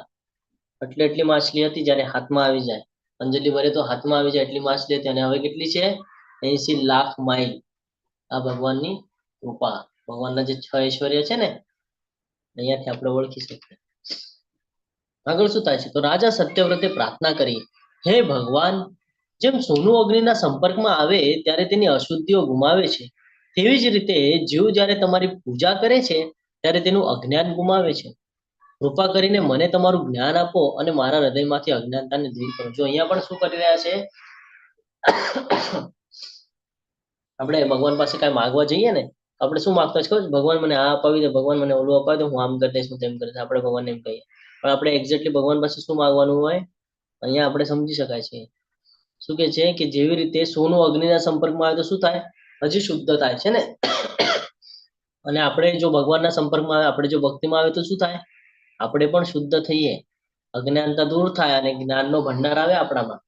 એટલી માછલી હતી. જ્યારે હાથમાં આવી જાય, અંજલિ ભરે તો હાથમાં આવી જાય એટલી માછલી હતી. અને હવે કેટલી છે? 80 લાખ માઇલ. આ ભગવાનની કૃપા, ભગવાનના જે 6 ઐશ્વર્ય છે ને, અહીંયાથી આપણે ઓળખી શકીએ. આગળ શું થાય છે? તો રાજા સત્યવ્રતે પ્રાર્થના કરી, હે ભગવાન, જેમ સોનું અગ્નિના સંપર્કમાં આવે ત્યારે તેની અશુદ્ધિઓ ગુમાવે છે, તેવી જ રીતે જીવ જ્યારે તમારી પૂજા કરે છે ત્યારે તેનું અજ્ઞાન ગુમાવે છે. કૃપા કરીને મને તમારું જ્ઞાન આપો અને મારા હૃદયમાંથી અજ્ઞાનતાને દૂર કરો. જો અહીંયા પણ શું કરી રહ્યા છે? આપણે ભગવાન પાસે કાંઈ માંગવા જઈએ ને, આપણે શું માંગતા છે ખબર છે? ભગવાન મને આ અપાવી દે, ભગવાન મને ઓલું અપાવી દે, હું આમ કરી દઈશ, હું તેમ કરી દઈશ. આપણે ભગવાનને એમ કહીએ, પણ આપણે એક્ઝેક્ટલી ભગવાન પાસે શું માંગવાનું હોય? અહીંયા આપણે સમજી શકાય છે. શું કે છે કે જેવી રીતે સોનું અગ્નિના સંપર્કમાં આવે તો શું થાય? હજી શુદ્ધ થાય છે ને. અને આપણે જો ભગવાનના સંપર્કમાં આવે, આપણે જો ભક્તિમાં આવે તો શું થાય? આપણે પણ શુદ્ધ થઈએ, અજ્ઞાનતા દૂર થાય અને જ્ઞાનનો ભંડાર આવે આપણામાં.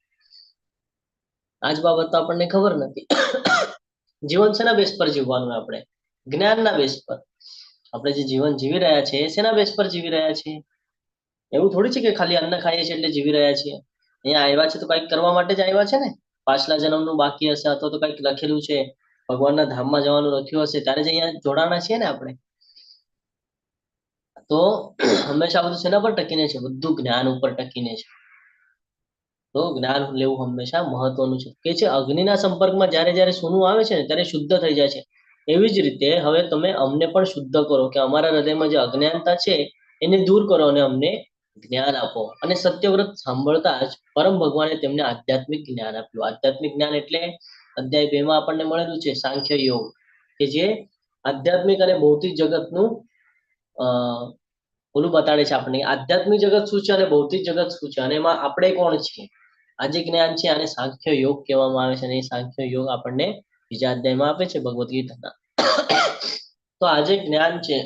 આ જ બાબત તો આપણને ખબર નથી. જીવન શેના બેસ પર જીવવાનું? આપણે જ્ઞાનના બેસ પર. આપણે જે જીવન જીવી રહ્યા છીએ શેના બેસ પર જીવી રહ્યા છીએ? એવું થોડી છે કે ખાલી અન્ન ખાઈએ છીએ એટલે જીવી રહ્યા છીએ. અહીંયા આવ્યા છે તો કંઈક કરવા માટે જ આવ્યા છે ને. પાછલા જન્મનું બાકી હશે, અથવા તો કંઈક લખેલું છે, ભગવાનના ધામમાં જવાનું લખ્યું હશે, ત્યારે જ અહીંયા જોડાણા છીએ ને આપણે. તો હંમેશા બધું શેના પર ટકીને છે? બધું જ્ઞાન ઉપર ટકીને છે. તો જ્ઞાન લેવું હંમેશા મહત્વનું છે. કે છે અગ્નિના સંપર્કમાં જ્યારે જ્યારે સોનું આવે છે ને ત્યારે શુદ્ધ થઈ જાય છે. એવી જ રીતે હવે તમે અમને પણ શુદ્ધ કરો, કે અમારા હૃદયમાં જે અજ્ઞાનતા છે એને દૂર કરો અને અમને જ્ઞાન આપો. અને સત્યવ્રત સાંભળતા જ પરમ ભગવાને તેમને આધ્યાત્મિક જ્ઞાન આપ્યું. આધ્યાત્મિક જ્ઞાન એટલે અધ્યાય 2 માં આપણને મળેલું છે સાંખ્ય યોગ, કે જે આધ્યાત્મિક અને ભૌતિક જગતનું ઓલું બતાડે છે આપણને. આધ્યાત્મિક જગત શું છે અને ભૌતિક જગત શું છે, અને એમાં આપણે કોણ છીએ. આ જે જ્ઞાન છે આને સાંખ્ય યોગ કહેવામાં આવે છે, અને એ સાંખ્ય યોગ આપણને બીજા અધ્યાયમાં આપે છે ભગવદ્ ગીતાના. તો આ જે જ્ઞાન છે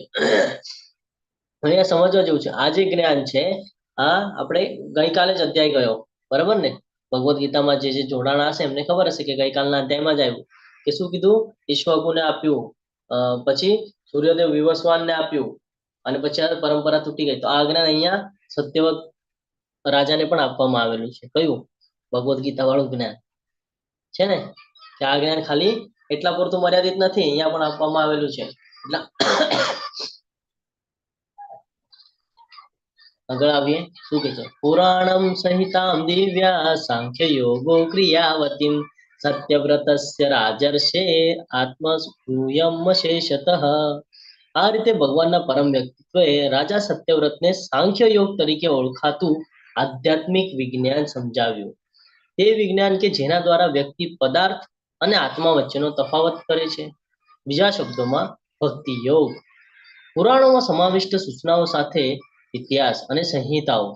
અહીંયા સમજવા જેવું છે. આ જે જ્ઞાન છે આ આપણે ગઈકાલે જ અધ્યાય ગયો, બરાબર ને. ભગવદ્ ગીતામાં જે જે જોડાણા હશે એમને ખબર હશે કે ગઈકાલના અધ્યાયમાં જ આવ્યું કે શું કીધું? ઈશ્વરને આપ્યું, પછી સૂર્યદેવ વિવસ્વાનને આપ્યું, અને પછી આ પરંપરા તૂટી ગઈ. તો આ જ્ઞાન અહીંયા સત્યવત રાજાને પણ આપવામાં આવેલું છે. કયું? ભગવદ્ ગીતા વાળું જ્ઞાન છે ને. કે આ જ્ઞાન ખાલી એટલા પૂરતું મર્યાદિત નથી, અહીંયા પણ આપવામાં આવેલું છે. એટલે આગળ આવીએ. શું કે છે? પુરાણમ સહિતામ દિવ્યા સાંખ્ય યોગો ક્રિયાવતીમ સત્યવ્રતસ્ય રાજર્ષે આત્મસ્ફૂયમ શેષતઃ. આ રીતે ભગવાનના પરમ વ્યક્તિત્વએ રાજા સત્યવ્રતને સાંખ્ય યોગ તરીકે ઓળખાતું આધ્યાત્મિક વિજ્ઞાન સમજાવ્યું. તે વિજ્ઞાન કે જેના દ્વારા વ્યક્તિ પદાર્થ અને આત્મા વચ્ચેનો તફાવત કરે છે. બીજા શબ્દોમાં ભક્તિ યોગ. પુરાણોમાં સમાવિષ્ટ સૂચનાઓ સાથે ઇતિહાસ અને સંહિતાઓ,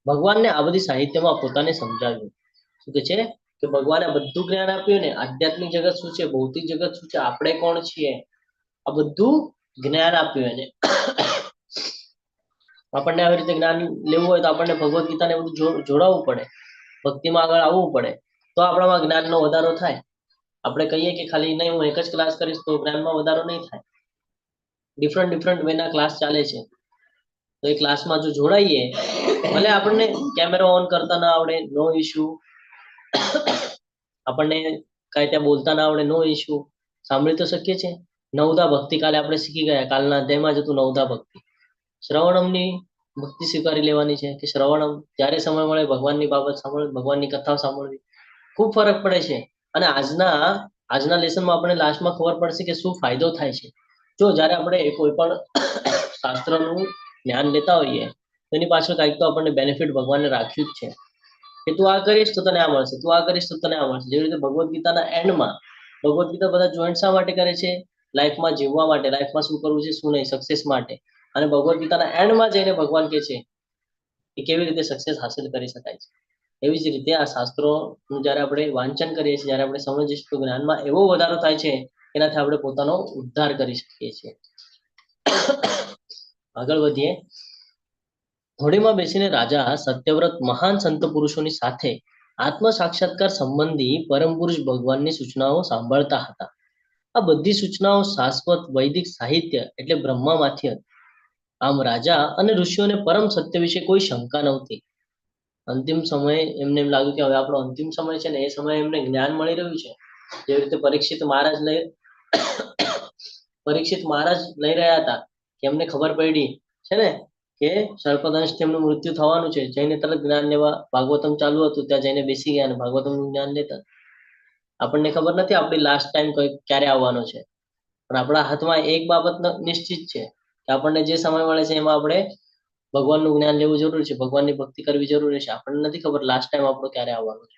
ભગવાનને આ બધી સાહિત્યમાં પોતાને સમજાવ્યું. શું કે છે કે ભગવાને બધું જ્ઞાન આપ્યું ને. આધ્યાત્મિક જગત શું છે, ભૌતિક જગત શું છે, આપણે કોણ છીએ, આ બધું જ્ઞાન આપ્યું એને. આપણને આવી રીતે જ્ઞાન લેવું હોય તો આપણને ભગવદ્ ગીતાને બધું જોડાવવું પડે, ભક્તિમાં આગળ આવવું પડે, તો આપણામાં જ્ઞાનનો વધારો થાય. આપણે કહીએ કે ખાલી નહીં હું એક જ ક્લાસ કરીશ તો જ્ઞાનમાં વધારો નહીં થાય. ડિફરન્ટ વેના ક્લાસ ચાલે છે, તો એ ક્લાસમાં જો જોડાઈએ, ભલે આપણને કેમેરા ઓન કરતા ના આવડે, નો ઇશ્યુ. આપણને કાંઈ ત્યાં બોલતા ના આવડે, નો ઇશ્યુ. સાંભળી તો શકીએ છીએ. નવધા ભક્તિ કાલે આપણે શીખી ગયા, કાલના અધ્યાયમાં જ હતું નવધા ભક્તિ. શ્રવણમની ભક્તિ સ્વીકારી લેવાની છે કે શ્રવણમ જ્યારે સમય મળે ભગવાનની બાબત સાંભળવી, ભગવાનની કથાઓ સાંભળવી, ખૂબ ફરક પડે છે. અને આજના લેસનમાં આપણે લાસ્ટમાં ખબર પડશે કે શું ફાયદો થાય છે. જો જ્યારે આપણે કોઈ પણ શાસ્ત્રનું જ્ઞાન લેતા હોઈએ તો એની પાછળ કંઈક તો આપણને બેનિફિટ ભગવાને રાખ્યું જ છે કે તું આ કરીશ તો તને આ મળશે, તું આ કરીશ તો તને આ મળશે. જેવી રીતે ભગવદ્ ગીતાના એન્ડમાં ભગવદ્ ગીતા બધા જોઈન્ટ શા માટે કરે છે? લાઈફમાં જીવવા માટે, લાઈફમાં શું કરવું છે શું નહીં, સક્સેસ માટે. અને ભગવદ્ ગીતાના એન્ડમાં જઈને ભગવાન કહે છે કે કેવી રીતે સક્સેસ હાસિલ કરી શકાય છે. એવી જ રીતે આ શાસ્ત્રોનું જ્યારે આપણે વાંચન કરીએ છીએ, જ્યારે આપણે સમજીએ છીએ તો જ્ઞાનમાં એવો વધારો થાય છે એનાથી આપણે પોતાનો ઉદ્ધાર કરી શકીએ છીએ. આગળ વધીએ. ઘોડીમાં બેસીને રાજા સત્યવ્રત મહાન સંત પુરુષોની સાથે આત્મ સાક્ષાત્કાર સંબંધી પરમ પુરુષ ભગવાનની સૂચનાઓ સાંભળતા હતા. આ બધી સૂચનાઓ શાશ્વત વૈદિક સાહિત્ય એટલે બ્રહ્મામાંથી હતી. આમ રાજા અને ઋષિઓને પરમ સત્ય વિશે કોઈ શંકા નહોતી. અંતિમ સમયે એમને એમ લાગ્યું કે હવે આપણો અંતિમ સમય છે ને, એ સમયે એમને જ્ઞાન મળી રહ્યું છે. જેવી રીતે પરીક્ષિત મહારાજ લઈ રહ્યા હતા કે એમને ખબર પડી છે ને કે સર્પદંશથી એમનું મૃત્યુ થવાનું છે. જઈને તરત જ્ઞાન લેવા ભાગવતમ ચાલુ હતું, ત્યાં જઈને બેસી ગયા અને ભાગવતમનું જ્ઞાન લેતા. આપણને ખબર નથી આપણી લાસ્ટ ટાઈમ ક્યારે આવવાનો છે, પણ આપણા હાથમાં એક બાબત નિશ્ચિત છે કે આપણને જે સમય મળે છે એમાં આપણે ભગવાનનું જ્ઞાન લેવું જરૂરી છે, ભગવાનની ભક્તિ કરવી જરૂરી છે. આપણને નથી ખબર લાસ્ટ ટાઈમ આપણો ક્યારે આવવાનો છે.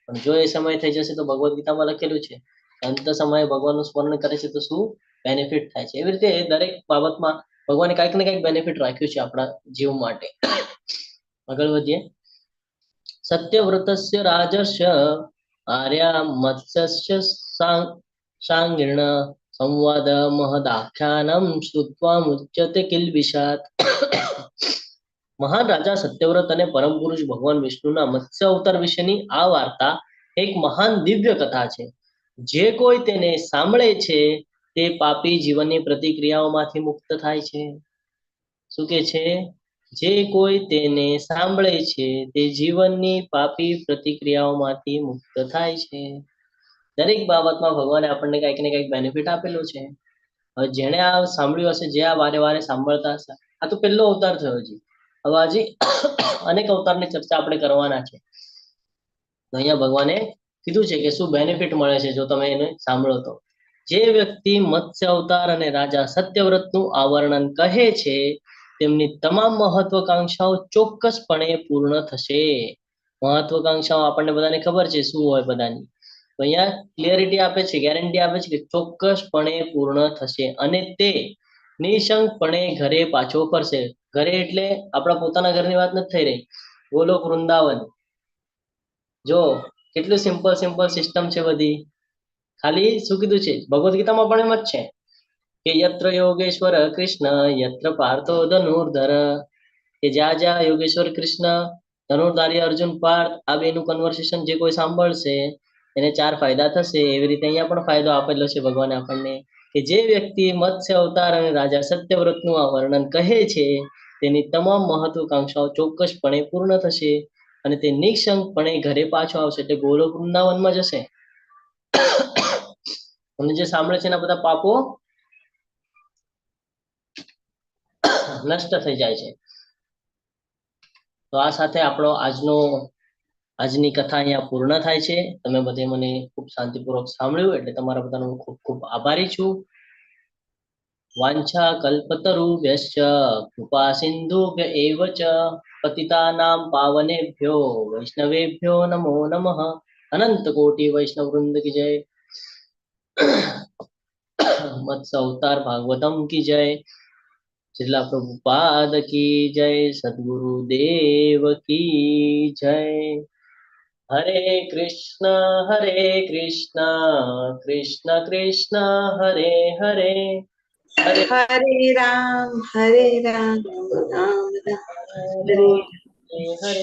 પણ જો એ સમય થઈ જશે તો ભગવદ્ ગીતામાં લખેલું છે અંત સમયે ભગવાનનું સ્મરણ કરે છે તો શું બેનિફિટ થાય છે. એવી રીતે દરેક બાબતમાં ભગવાને કંઈક ને કંઈક બેનિફિટ રાખ્યું છે આપણા જીવ માટે. આગળ વધીએ. સત્યવ્રતસ્ય રાજસ્ય આર્યા મત્સ્ય સાંગીર્ણ સંવાદ મહદાખ્યાનમ શ્રુત્વા મુચ્યતે કિલ્બિષાત. મહાન રાજા સત્યવ્રત અને પરમ પુરુષ ભગવાન વિષ્ણુના મત્સ્ય અવતાર વિશેની આ વાર્તા એક મહાન દિવ્ય કથા છે. જે કોઈ તેને સાંભળે છે તે પાપી જીવનની પ્રતિક્રિયાઓમાંથી મુક્ત થાય છે. શું કે છે? જે કોઈ તેને સાંભળે છે તે જીવનની પાપી પ્રતિક્રિયાઓમાંથી મુક્ત થાય છે. દરેક બાબતમાં ભગવાને આપણને કંઈક ને કંઈક બેનિફિટ આપેલો છે. હવે જેણે આ સાંભળ્યું હશે, જે આ વારે વારે સાંભળતા હશે, આ તો પહેલો અવતાર થયો છે. હવે હજી અનેક અવતારની ચર્ચા આપણે કરવાના છે. તો અહીંયા ભગવાને કીધું છે કે શું બેનિફિટ મળે છે જો તમે એને સાંભળો તો. જે વ્યક્તિ મત્સ્ય અવતાર અને રાજા સત્યવ્રતનું આવર્ણન કહે છે તેમની તમામ મહત્વકાંક્ષાઓ ચોક્કસપણે પૂર્ણ થશે. મહત્વકાંક્ષાઓ આપણને બધાને ખબર છે શું હોય બધાની. તો અહીંયા ક્લિયરિટી આપે છે, ગેરંટી આપે છે કે ચોક્કસપણે પૂર્ણ થશે અને તે નિશંકપણે ઘરે પાછો ફરશે. ઘરે એટલે આપણા પોતાના ઘરની વાત નથી થઈ રહી, ગોલોક વૃંદાવન. જો કેટલું સિમ્પલ સિસ્ટમ છે બધી. ખાલી શું કીધું છે ભગવદ્ ગીતામાં પણ એમ જ છે કે યત્ર યોગેશ્વર કૃષ્ણ યત્ર પાર્થો ધનુર્ધર, કે જ્યાં જ્યાં યોગેશ્વર કૃષ્ણ, ધનુર્ધારી અર્જુન, પાર્થ, આ બેનું કન્વર્સેશન જે કોઈ સાંભળશે એને 4 ફાયદા થશે. એવી રીતે અહીંયા પણ ફાયદો આપેલો છે ભગવાને આપણને કે જે વ્યક્તિ મત્સ્ય અવતાર અને રાજા સત્યવ્રતનું આ વર્ણન કહે છે તેની તમામ મહત્વકાંક્ષાઓ ચોક્કસપણે પૂર્ણ થશે અને તે નિઃશંકપણે ઘરે પાછો આવશે, એટલે ગોલોક વૃંદાવનમાં જશે. અને જે સાંભળે છે એના બધા પાપો નષ્ટ થઈ જાય છે. તો આ સાથે આપણો આજની કથા અહીંયા પૂર્ણ થાય છે. તમે બધે મને ખૂબ શાંતિપૂર્વક સાંભળ્યું એટલે તમારા બધાનો હું ખૂબ ખૂબ આભારી છું. વાંછા કલ્પતરુભ્યશ્ચ કૃપા સિંધુભ્ય એવ ચ પતિતાનાં પાવનેભ્યો વૈષ્ણવેભ્યો નમો નમઃ. અનંત કોટી વૈષ્ણવ વૃંદ કી જય. મત્સ્ય અવતાર ભાગવતમ કી જય. શ્રીલા પ્રભુપાદ કી જય. સદગુરુ દેવ કી જય. હરે કૃષ્ણ કૃષ્ણ કૃષ્ણ હરે હરે, હરે હરે રામ રામ રામ હરે હરે.